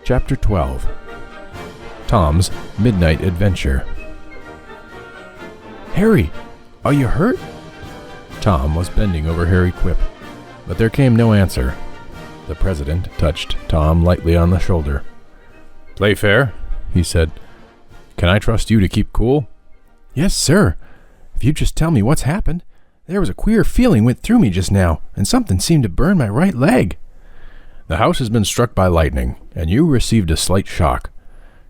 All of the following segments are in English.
Chapter 12. Tom's Midnight Adventure. "Harry, are you hurt?" Tom was bending over Harry Quip, but there came no answer. The president touched Tom lightly on the shoulder. "Playfair," he said, "can I trust you to keep cool?" "Yes, sir. If you just tell me what's happened. There was a queer feeling went through me just now, and something seemed to burn my right leg." "The house has been struck by lightning, and you received a slight shock.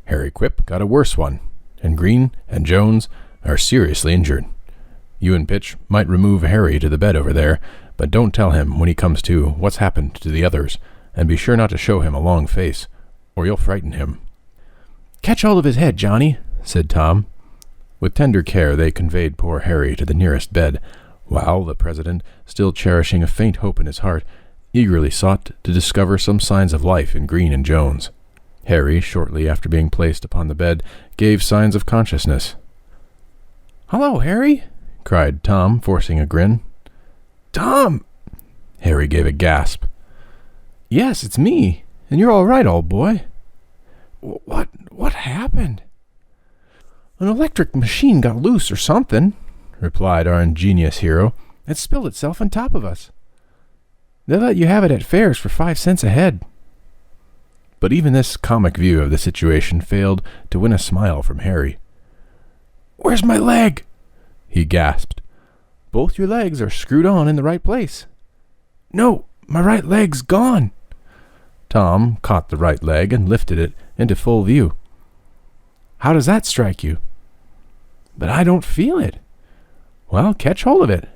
Harry Quip got a worse one, and Green and Jones are seriously injured. You and Pitch might remove Harry to the bed over there, but don't tell him when he comes to what's happened to the others, and be sure not to show him a long face, or you'll frighten him." "Catch hold of his head, Johnny," said Tom. With tender care they conveyed poor Harry to the nearest bed, while the president, still cherishing a faint hope in his heart, eagerly sought to discover some signs of life in Green and Jones. Harry, shortly after being placed upon the bed, gave signs of consciousness. "Hello, Harry!" cried Tom, forcing a grin. "Tom!" Harry gave a gasp. "Yes, it's me, and you're all right, old boy." What happened?" "An electric machine got loose or something," replied our ingenious hero. "It spilled itself on top of us. They let you have it at fairs for 5 cents a head." But even this comic view of the situation failed to win a smile from Harry. "Where's my leg?" he gasped. "Both your legs are screwed on in the right place." "No, my right leg's gone." Tom caught the right leg and lifted it into full view. "How does that strike you?" "But I don't feel it." "Well, catch hold of it.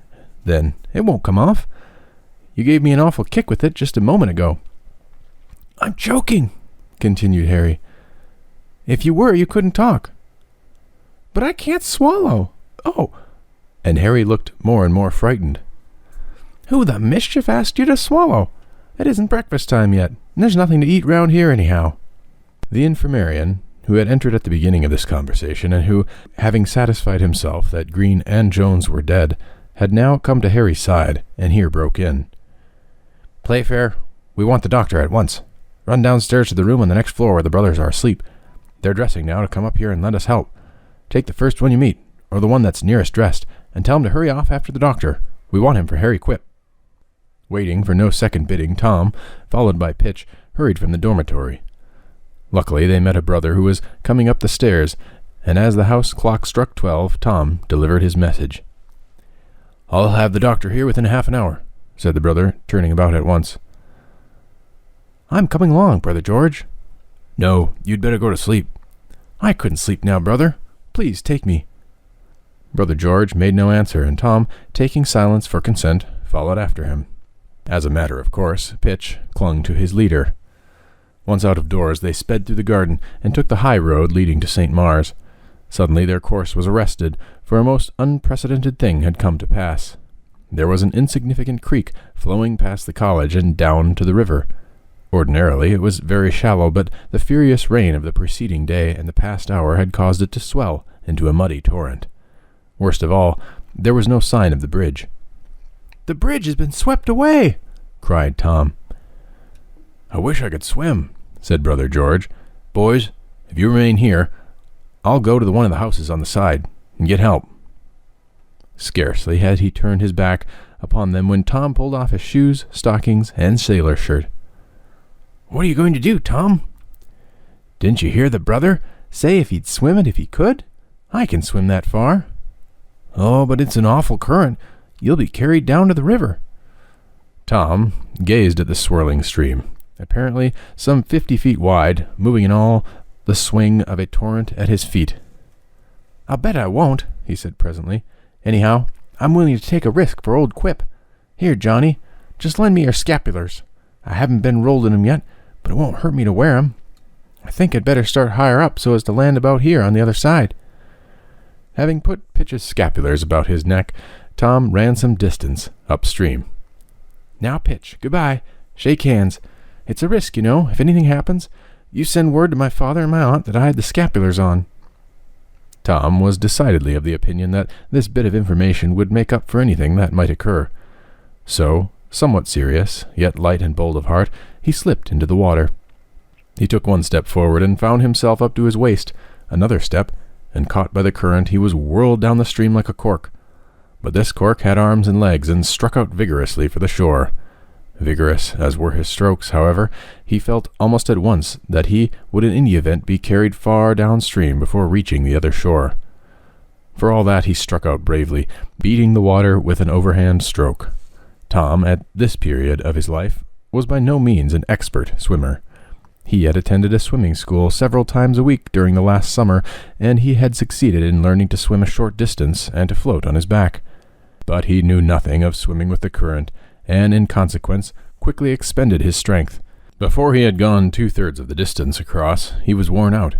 Then it won't come off. You gave me an awful kick with it just a moment ago." "I'm choking," continued Harry. "If you were, you couldn't talk." "But I can't swallow. Oh!" And Harry looked more and more frightened. "Who the mischief asked you to swallow? It isn't breakfast time yet, and there's nothing to eat round here anyhow." The infirmarian, who had entered at the beginning of this conversation, and who, having satisfied himself that Green and Jones were dead, had now come to Harry's side, and here broke in. "Playfair, we want the doctor at once. Run downstairs to the room on the next floor where the brothers are asleep. They're dressing now to come up here and lend us help. Take the first one you meet, or the one that's nearest dressed, and tell him to hurry off after the doctor. We want him for Harry Quip." Waiting for no second bidding, Tom, followed by Pitch, hurried from the dormitory. Luckily they met a brother who was coming up the stairs, and as the house clock struck 12, Tom delivered his message. "I'll have the doctor here within half an hour," said the brother, turning about at once. "I'm coming along, Brother George." "No, you'd better go to sleep." "I couldn't sleep now, brother. Please take me." Brother George made no answer, and Tom, taking silence for consent, followed after him. As a matter of course, Pitch clung to his leader. Once out of doors, they sped through the garden and took the high road leading to St. Mars. Suddenly their course was arrested, for a most unprecedented thing had come to pass. There was an insignificant creek flowing past the college and down to the river. Ordinarily it was very shallow, but the furious rain of the preceding day and the past hour had caused it to swell into a muddy torrent. Worst of all, there was no sign of the bridge. "The bridge has been swept away!" cried Tom. "I wish I could swim," said Brother George. "Boys, if you remain here, I'll go to one of the houses on the side and get help." Scarcely had he turned his back upon them when Tom pulled off his shoes, stockings, and sailor shirt. "What are you going to do, Tom?" "Didn't you hear the brother say if he'd swim it if he could? I can swim that far." "Oh, but it's an awful current. You'll be carried down to the river." Tom gazed at the swirling stream, apparently some 50 feet wide, moving in all the swing of a torrent at his feet. "I'll bet I won't," he said presently. "Anyhow, I'm willing to take a risk for old Quip. Here, Johnny, just lend me your scapulars. I haven't been rolled in 'em yet, but it won't hurt me to wear 'em. I think I'd better start higher up so as to land about here on the other side." Having put Pitch's scapulars about his neck, Tom ran some distance upstream. "Now, Pitch, goodbye. Shake hands. It's a risk, you know, if anything happens. You send word to my father and my aunt that I had the scapulars on." Tom was decidedly of the opinion that this bit of information would make up for anything that might occur. So, somewhat serious, yet light and bold of heart, he slipped into the water. He took one step forward and found himself up to his waist. Another step, and caught by the current, he was whirled down the stream like a cork. But this cork had arms and legs and struck out vigorously for the shore. Vigorous as were his strokes, however, he felt almost at once that he would in any event be carried far downstream before reaching the other shore. For all that, he struck out bravely, beating the water with an overhand stroke. Tom, at this period of his life, was by no means an expert swimmer. He had attended a swimming school several times a week during the last summer, and he had succeeded in learning to swim a short distance and to float on his back. But he knew nothing of swimming with the current, and in consequence quickly expended his strength. Before he had gone 2/3 of the distance across, he was worn out,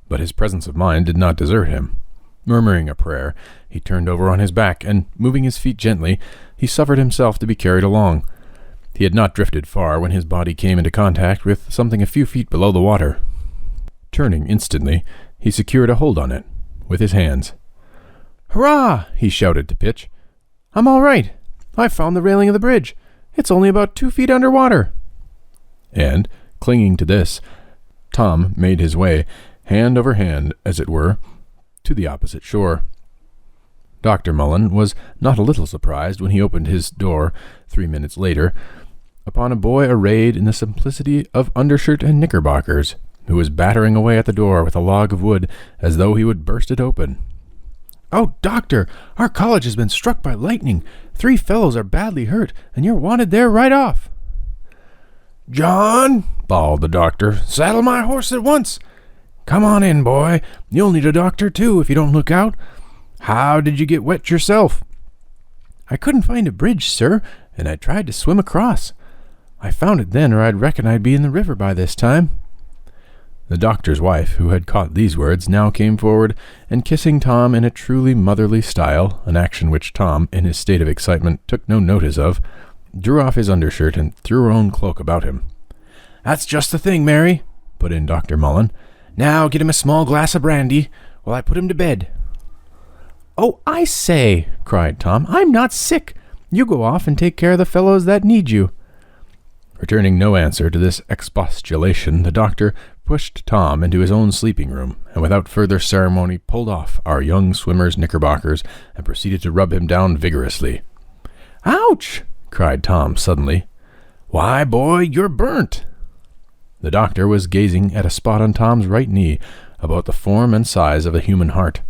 but his presence of mind did not desert him. Murmuring a prayer, he turned over on his back, and, moving his feet gently, he suffered himself to be carried along. He had not drifted far when his body came into contact with something a few feet below the water. Turning instantly, he secured a hold on it with his hands. "Hurrah!" he shouted to Pitch. "I'm all right. I've found the railing of the bridge. It's only about 2 feet under water." And, clinging to this, Tom made his way, hand over hand, as it were, to the opposite shore. Dr. Mullen was not a little surprised when he opened his door 3 minutes later upon a boy arrayed in the simplicity of undershirt and knickerbockers, who was battering away at the door with a log of wood as though he would burst it open. "Oh, doctor, our college has been struck by lightning. 3 fellows are badly hurt, and you're wanted there right off." "John," bawled the doctor, "saddle my horse at once. Come on in, boy. You'll need a doctor, too, if you don't look out. How did you get wet yourself?" "I couldn't find a bridge, sir, and I tried to swim across. I found it then, or I'd reckon I'd be in the river by this time." The doctor's wife, who had caught these words, now came forward, and kissing Tom in a truly motherly style, an action which Tom, in his state of excitement, took no notice of, drew off his undershirt and threw her own cloak about him. "That's just the thing, Mary," put in Dr. Mullen. "Now get him a small glass of brandy, while I put him to bed." "Oh, I say," cried Tom, "I'm not sick. You go off and take care of the fellows that need you." Returning no answer to this expostulation, the doctor pushed Tom into his own sleeping room, and without further ceremony pulled off our young swimmer's knickerbockers and proceeded to rub him down vigorously. "Ouch!" cried Tom suddenly. "Why, boy, you're burnt." The doctor was gazing at a spot on Tom's right knee, about the form and size of a human heart.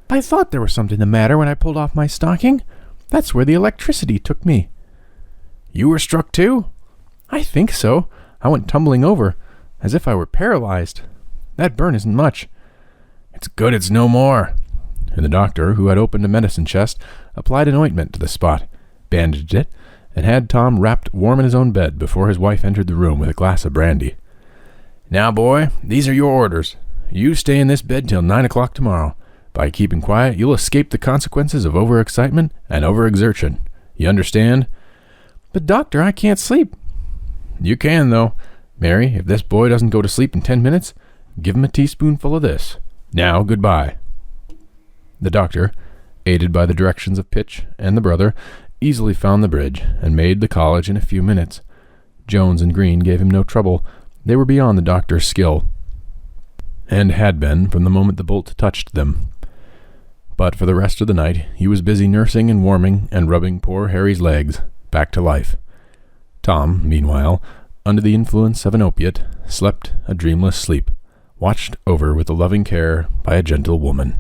"I thought there was something the matter when I pulled off my stocking. That's where the electricity took me." "You were struck too?" "I think so. I went tumbling over, as if I were paralyzed. That burn isn't much." "It's good it's no more." And the doctor, who had opened a medicine chest, applied an ointment to the spot, bandaged it, and had Tom wrapped warm in his own bed before his wife entered the room with a glass of brandy. "Now, boy, these are your orders. You stay in this bed till 9 o'clock tomorrow. By keeping quiet, you'll escape the consequences of overexcitement and overexertion. You understand?" "But, doctor, I can't sleep." "You can, though. Mary, if this boy doesn't go to sleep in 10 minutes, give him a teaspoonful of this. Now, goodbye." The doctor, aided by the directions of Pitch and the brother, easily found the bridge and made the college in a few minutes. Jones and Green gave him no trouble. They were beyond the doctor's skill, and had been from the moment the bolt touched them. But for the rest of the night he was busy nursing and warming and rubbing poor Harry's legs back to life. Tom, meanwhile, under the influence of an opiate, slept a dreamless sleep, watched over with a loving care by a gentle woman.